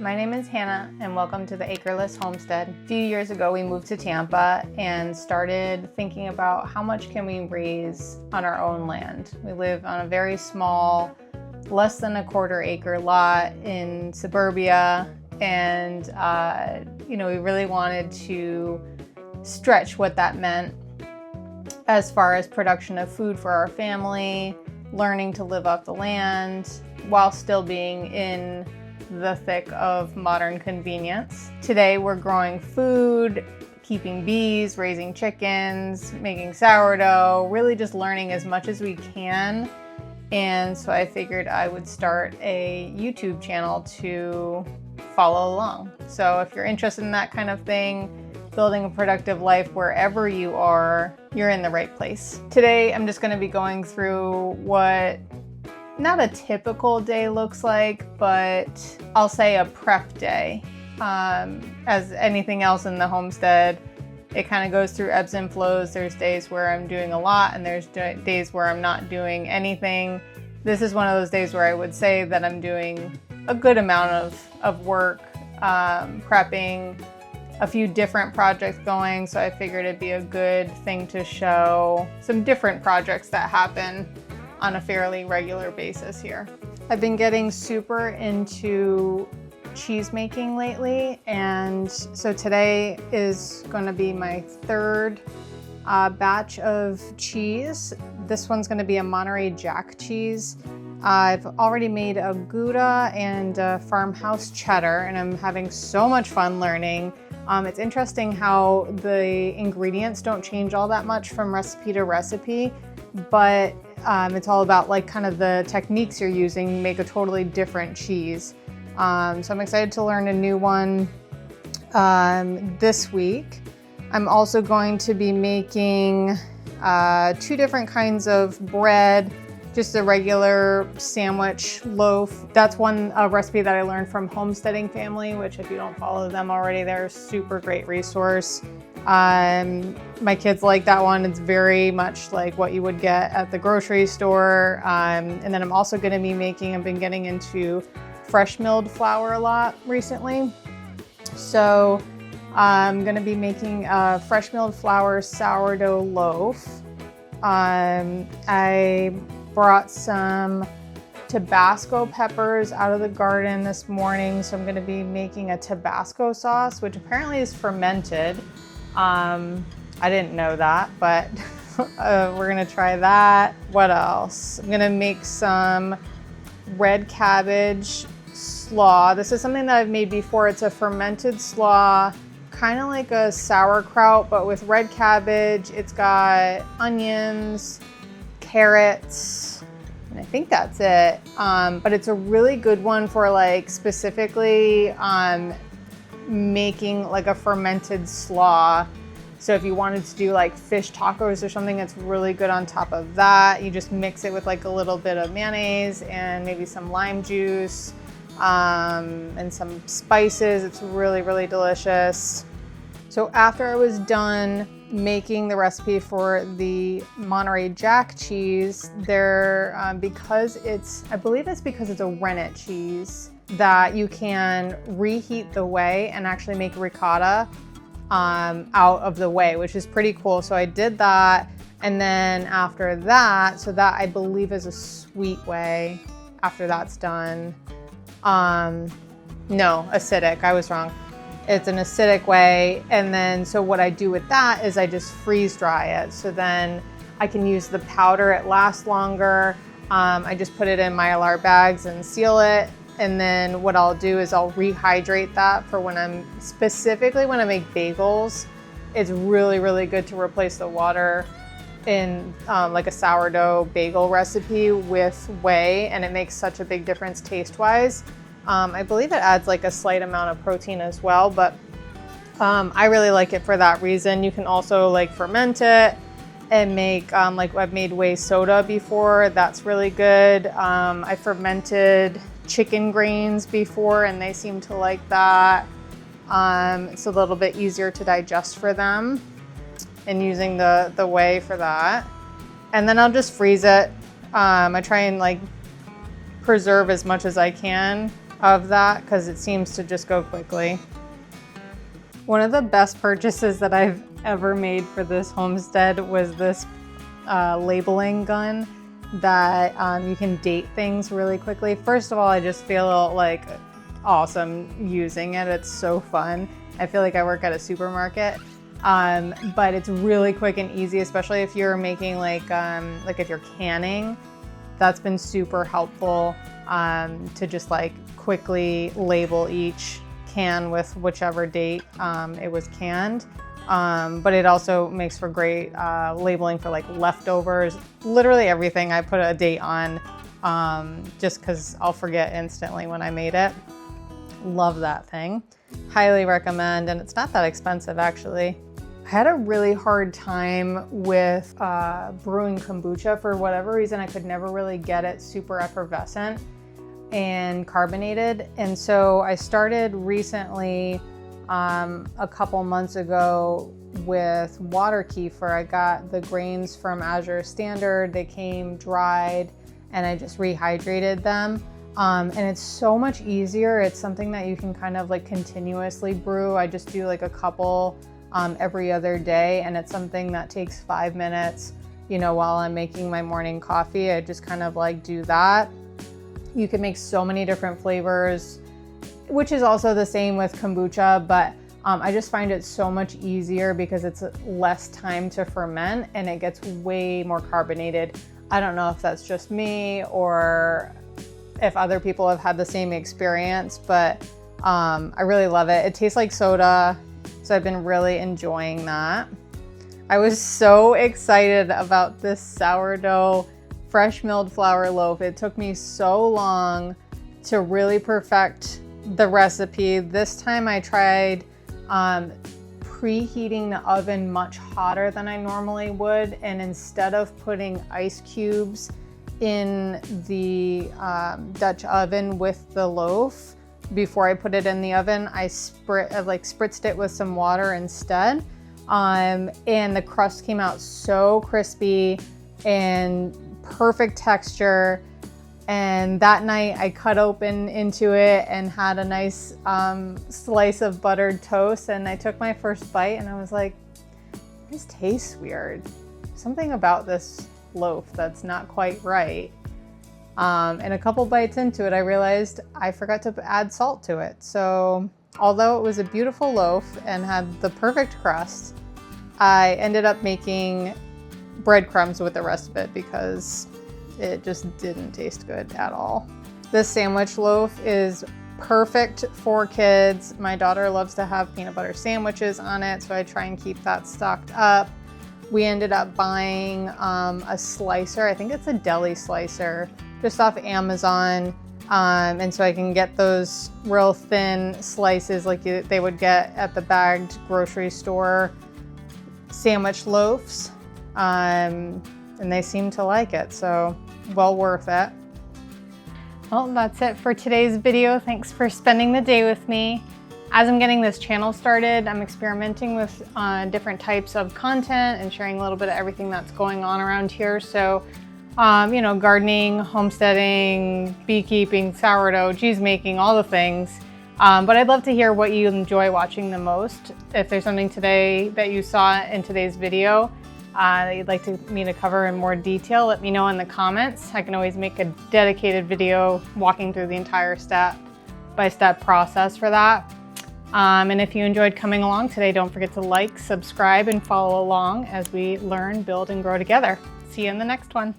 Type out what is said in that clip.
My name is Hannah and welcome to the Acreless Homestead. A few years ago we moved to Tampa and started thinking about how much can we raise on our own land. We live on a very small, less than a quarter-acre lot in suburbia, and we really wanted to stretch what that meant as far as production of food for our family, learning to live off the land while still being in the thick of modern convenience. Today we're growing food, keeping bees, raising chickens, making sourdough, really just learning as much as we can. And so I figured I would start a YouTube channel to follow along. So if you're interested in that kind of thing, building a productive life wherever you are, you're in the right place. Today I'm just going to be going through what not a typical day looks like, but I'll say a prep day. As anything else in the homestead, it kind of goes through ebbs and flows. There's days where I'm doing a lot and there's days where I'm not doing anything. This is one of those days where I would say that I'm doing a good amount of work, prepping, a few different projects going, so I figured it'd be a good thing to show some different projects that happen on a fairly regular basis here. I've been getting super into cheese making lately, and so today is going to be my third batch of cheese. This one's going to be a Monterey Jack cheese. I've already made a Gouda and a farmhouse cheddar, and I'm having so much fun learning. It's interesting how the ingredients don't change all that much from recipe to recipe, but it's all about like kind of the techniques you're using make a totally different cheese. So I'm excited to learn a new one this week. I'm also going to be making two different kinds of bread, just a regular sandwich loaf. That's a recipe that I learned from Homesteading Family, which if you don't follow them already, they're a super great resource. My kids like that one. It's very much like what you would get at the grocery store. And then I'm also going to be I've been getting into fresh milled flour a lot recently. So I'm going to be making a fresh milled flour sourdough loaf. I brought some Tabasco peppers out of the garden this morning. So I'm going to be making a Tabasco sauce, which apparently is fermented. I didn't know that, but we're gonna try that. What else? I'm gonna make some red cabbage slaw. This is something that I've made before. It's a fermented slaw, kind of like a sauerkraut, but with red cabbage. It's got onions, carrots, and I think that's it. But it's a really good one for like specifically making like a fermented slaw. So if you wanted to do like fish tacos or something, it's really good on top of that. You just mix it with like a little bit of mayonnaise and maybe some lime juice and some spices. It's really, really delicious. So after I was done making the recipe for the Monterey Jack cheese, I believe it's because it's a rennet cheese, that you can reheat the whey and actually make ricotta out of the whey, which is pretty cool. So I did that, and then after that, so that I believe is a sweet whey after that's done. No, acidic, I was wrong. It's an acidic whey, and then so what I do with that is I just freeze dry it, so then I can use the powder. It lasts longer. I just put it in Mylar bags and seal it. And then what I'll do is I'll rehydrate that for when I make bagels. It's really, really good to replace the water in like a sourdough bagel recipe with whey, and it makes such a big difference taste-wise. I believe it adds like a slight amount of protein as well, but I really like it for that reason. You can also like ferment it and make like I've made whey soda before. That's really good. I fermented chicken grains before and they seem to like that. It's a little bit easier to digest for them, and using the whey for that. And then I'll just freeze it. I try and like preserve as much as I can of that because it seems to just go quickly. One of the best purchases that I've ever made for this homestead was this labeling gun that you can date things really quickly. First of all, I just feel like awesome using it. It's so fun. I feel like I work at a supermarket. But it's really quick and easy, especially if you're making like if you're canning. That's been super helpful to just like quickly label each can with whichever date it was canned. But it also makes for great labeling for like leftovers. Literally everything I put a date on just because I'll forget instantly when I made it. Love that thing. Highly recommend, and it's not that expensive actually. I had a really hard time with brewing kombucha. For whatever reason, I could never really get it super effervescent and carbonated. And so I started recently, a couple months ago, with water kefir. I got the grains from Azure Standard. They came dried and I just rehydrated them. And it's so much easier. It's something that you can kind of like continuously brew. I just do like a couple every other day, and it's something that takes 5 minutes, you know, while I'm making my morning coffee. I just kind of like do that. You can make so many different flavors, which is also the same with kombucha, but I just find it so much easier because it's less time to ferment and it gets way more carbonated. I don't know if that's just me or if other people have had the same experience, but I really love it. It tastes like soda. So I've been really enjoying that. I was so excited about this sourdough fresh milled flour loaf. It took me so long to really perfect the recipe. This time I tried preheating the oven much hotter than I normally would. And instead of putting ice cubes in the Dutch oven with the loaf, before I put it in the oven, I spritzed it with some water instead. And the crust came out so crispy and perfect texture. And that night I cut open into it and had a nice slice of buttered toast. And I took my first bite and I was like, this tastes weird. Something about this loaf that's not quite right. And a couple bites into it, I realized I forgot to add salt to it. So although it was a beautiful loaf and had the perfect crust, I ended up making breadcrumbs with the rest of it because it just didn't taste good at all. This sandwich loaf is perfect for kids. My daughter loves to have peanut butter sandwiches on it, so I try and keep that stocked up. We ended up buying a slicer. I think it's a deli slicer, just off Amazon. And so I can get those real thin slices like they would get at the bagged grocery store sandwich loaves. And they seem to like it, so well worth it. Well, that's it for today's video. Thanks for spending the day with me. As I'm getting this channel started, I'm experimenting with different types of content and sharing a little bit of everything that's going on around here. So you know, gardening, homesteading, beekeeping, sourdough, cheese making, all the things. But I'd love to hear what you enjoy watching the most. If there's something today that you saw in today's video that you'd like me to cover in more detail, let me know in the comments. I can always make a dedicated video walking through the entire step-by-step process for that. And if you enjoyed coming along today, don't forget to like, subscribe, and follow along as we learn, build, and grow together. See you in the next one.